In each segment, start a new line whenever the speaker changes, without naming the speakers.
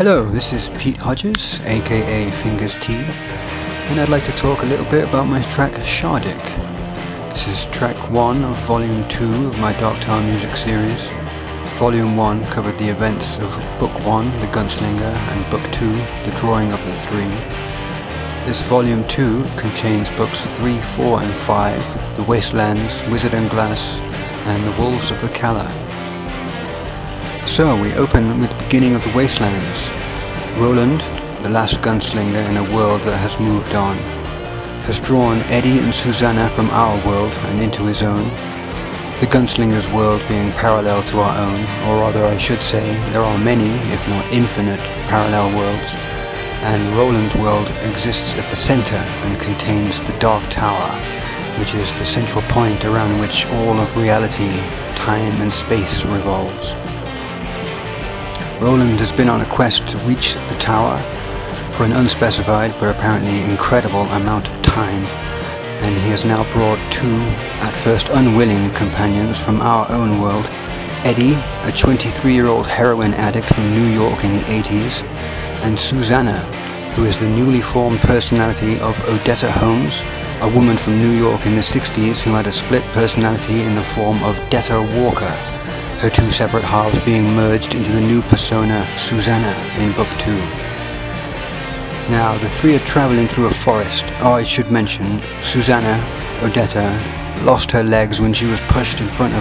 Hello, this is Pete Hodges, aka Fingers T, and I'd like to talk a little bit about my track Shardik. This is track 1 of volume 2 of my Dark Tower music series. Volume 1 covered the events of book 1, The Gunslinger, and book 2, The Drawing of the Three. This volume 2 contains books 3, 4 and 5, The Wastelands, Wizard and Glass, and The Wolves of the Kala. So we open with the beginning of the Wastelands. Roland, the last gunslinger in a world that has moved on, has drawn Eddie and Susanna from our world and into his own, the gunslinger's world being parallel to our own, or rather I should say there are many, if not infinite, parallel worlds, and Roland's world exists at the center and contains the Dark Tower, which is the central point around which all of reality, time and space revolves. Roland has been on a quest to reach the tower for an unspecified but apparently incredible amount of time, and he has now brought two, at first unwilling, companions from our own world, Eddie, a 23-year-old heroin addict from New York in the 80s, and Susanna, who is the newly formed personality of Odetta Holmes, a woman from New York in the 60s who had a split personality in the form of Detta Walker, her two separate halves being merged into the new persona Susanna in book 2. Now, the three are traveling through a forest. Oh, I should mention, Susanna, Odetta, lost her legs when she was pushed in front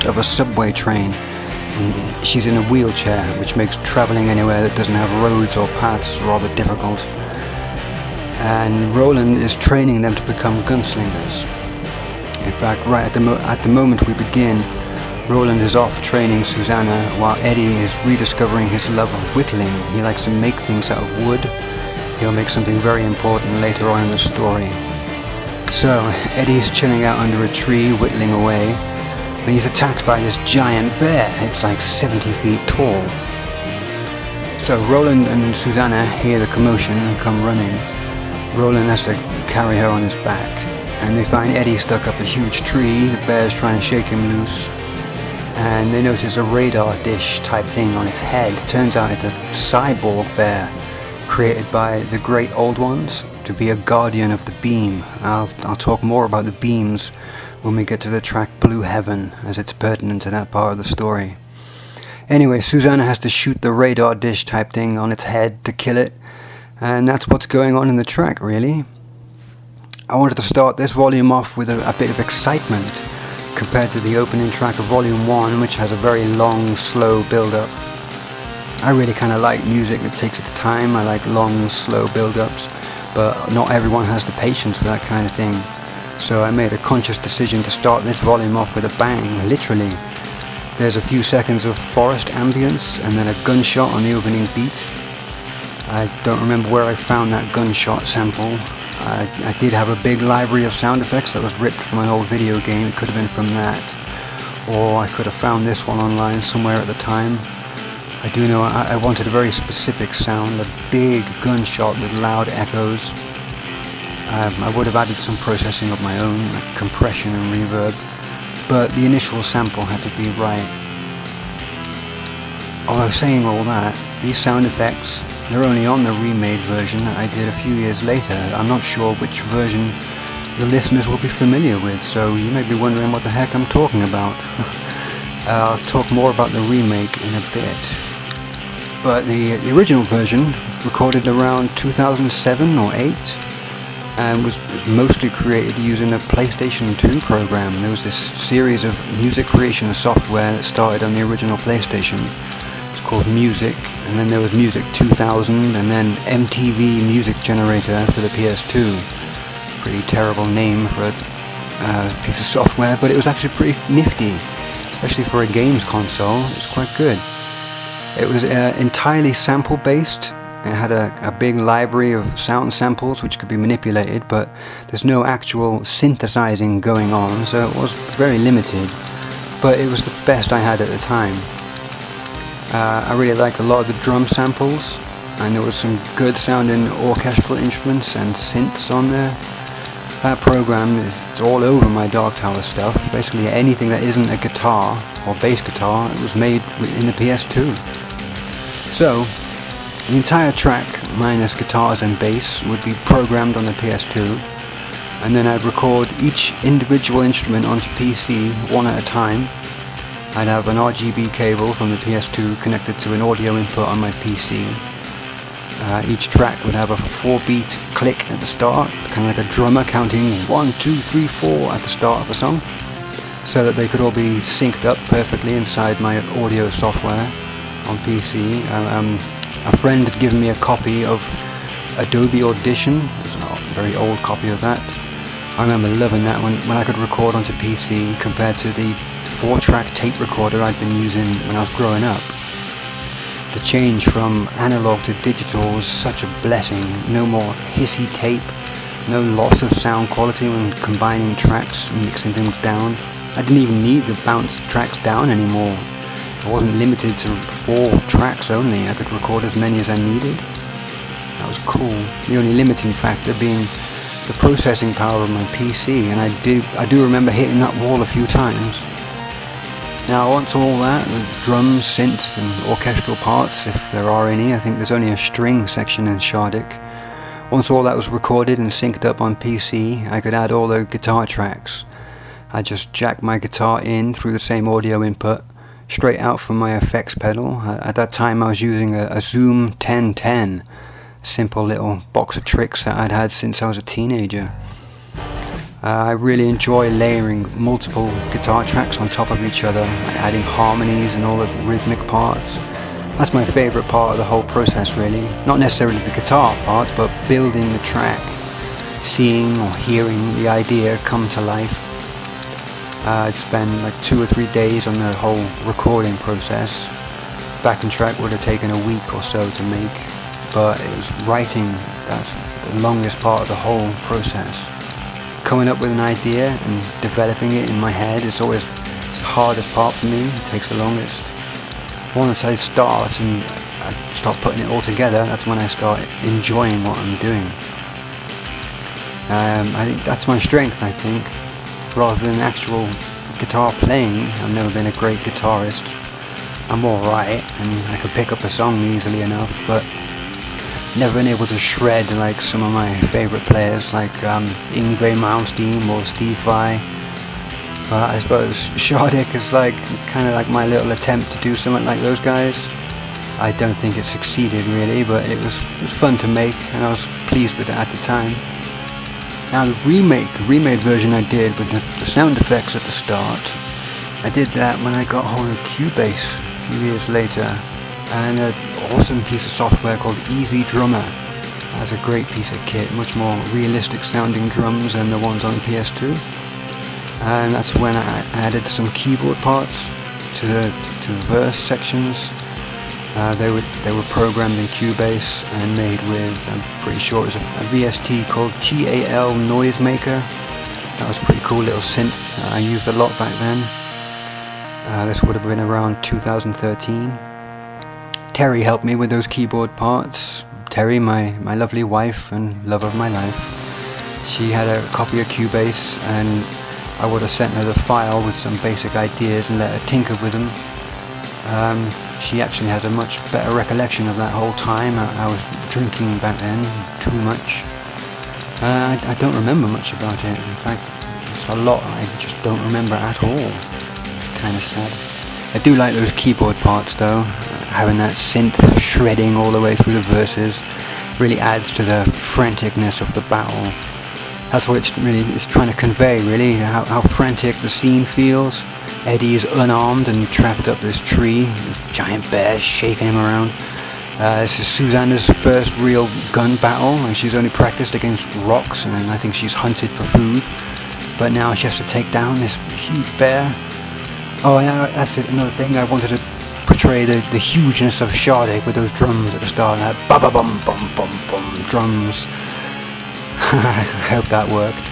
of a subway train. And she's in a wheelchair, which makes traveling anywhere that doesn't have roads or paths rather difficult. And Roland is training them to become gunslingers. In fact, right at the moment we begin, Roland is off training Susanna while Eddie is rediscovering his love of whittling. He likes to make things out of wood. He'll make something very important later on in the story. So, Eddie's chilling out under a tree, whittling away, when he's attacked by this giant bear. It's like 70 feet tall. So Roland and Susanna hear the commotion and come running. Roland has to carry her on his back, and they find Eddie stuck up a huge tree. The bear's trying to shake him loose. And they notice a radar dish type thing on its head. It turns out it's a cyborg bear created by the great old ones to be a guardian of the beam. I'll talk more about the beams when we get to the track Blue Heaven, as it's pertinent to that part of the story. Anyway, Susanna has to shoot the radar dish type thing on its head to kill it, and that's what's going on in the track, really. I wanted to start this volume off with a bit of excitement compared to the opening track of volume 1, which has a very long, slow build-up. I really kind of like music that takes its time. I like long, slow build-ups, but not everyone has the patience for that kind of thing. So I made a conscious decision to start this volume off with a bang, literally. There's a few seconds of forest ambience and then a gunshot on the opening beat. I don't remember where I found that gunshot sample. I did have a big library of sound effects that was ripped from an old video game. It could have been from that, or I could have found this one online somewhere at the time. I do know I wanted a very specific sound, a big gunshot with loud echoes. I would have added some processing of my own, like compression and reverb, but the initial sample had to be right. Although saying all that, these sound effects, they're only on the remade version that I did a few years later. I'm not sure which version the listeners will be familiar with, so you may be wondering what the heck I'm talking about. I'll talk more about the remake in a bit. But the original version was recorded around 2007 or 8 and was mostly created using a PlayStation 2 program. There was this series of music creation software that started on the original PlayStation. Called Music, and then there was Music 2000, and then MTV Music Generator for the PS2. Pretty terrible name for a piece of software, but it was actually pretty nifty, especially for a games console. It was quite good. It was entirely sample based. It had a big library of sound samples which could be manipulated, but there's no actual synthesizing going on, so it was very limited, but it was the best I had at the time. I really liked a lot of the drum samples, and there was some good sounding orchestral instruments and synths on there. That program is all over my Dark Tower stuff. Basically anything that isn't a guitar or bass guitar, it was made in the PS2. So The entire track, minus guitars and bass, would be programmed on the PS2, and then I'd record each individual instrument onto PC one at a time. I'd have an RGB cable from the PS2 connected to an audio input on my PC. Each track would have a 4-beat click at the start, kind of like a drummer counting 1, 2, 3, 4 at the start of a song, so that they could all be synced up perfectly inside my audio software on PC. A friend had given me a copy of Adobe Audition. It was a very old copy of that. I remember loving that when I could record onto PC compared to the 4-track tape recorder I'd been using when I was growing up. The change from analog to digital was such a blessing. No more hissy tape, no loss of sound quality when combining tracks and mixing things down. I didn't even need to bounce tracks down anymore. I wasn't limited to 4 tracks only. I could record as many as I needed. That was cool. The only limiting factor being the processing power of my PC, and I do remember hitting that wall a few times. Now, once all that, with drums, synths and orchestral parts, if there are any, I think there's only a string section in Shardik. Once all that was recorded and synced up on PC, I could add all the guitar tracks. I just jack my guitar in through the same audio input, straight out from my effects pedal. At that time I was using a Zoom 1010, simple little box of tricks that I'd had since I was a teenager. I really enjoy layering multiple guitar tracks on top of each other, adding harmonies and all the rhythmic parts. That's my favourite part of the whole process, really. Not necessarily the guitar parts, but building the track, seeing or hearing the idea come to life. I'd spend like 2 or 3 days on the whole recording process. Backing track would have taken a week or so to make, but it was writing that's the longest part of the whole process. Coming up with an idea and developing it in my head is always the hardest part for me. It takes the longest. Once I start and I start putting it all together, that's when I start enjoying what I'm doing. I think that's my strength, I think. Rather than actual guitar playing, I've never been a great guitarist. I'm alright and I could pick up a song easily enough, but never been able to shred like some of my favourite players like Yngwie Malmsteen or Steve Vai. But I suppose Shardik is kind of like my little attempt to do something like those guys. I don't think it succeeded really, but it was fun to make and I was pleased with it at the time. Now the remade version I did with the sound effects at the start, I did that when I got hold of Cubase a few years later, and an awesome piece of software called Easy Drummer. That's a great piece of kit, much more realistic sounding drums than the ones on PS2. And that's when I added some keyboard parts to the verse sections. They were programmed in Cubase and made with, I'm pretty sure it was a VST called TAL Noisemaker. That was a pretty cool little synth I used a lot back then. This would have been around 2013. Terry helped me with those keyboard parts. Terry, my lovely wife and love of my life. She had a copy of Cubase and I would have sent her the file with some basic ideas and let her tinker with them. She actually has a much better recollection of that whole time. I was drinking back then, too much. I don't remember much about it. In fact, it's a lot I just don't remember at all. It's kind of sad. I do like those keyboard parts though. Having that synth shredding all the way through the verses really adds to the franticness of the battle. That's what it's trying to convey, really, how frantic the scene feels. Eddie is unarmed and trapped up this tree, with giant bears shaking him around. This is Susanna's first real gun battle, and she's only practiced against rocks, and I think she's hunted for food. But now she has to take down this huge bear. Oh yeah, that's it, another thing, I wanted to portray the hugeness of Shardik with those drums at the start, that ba-ba-bum-bum-bum-bum drums. I hope that worked.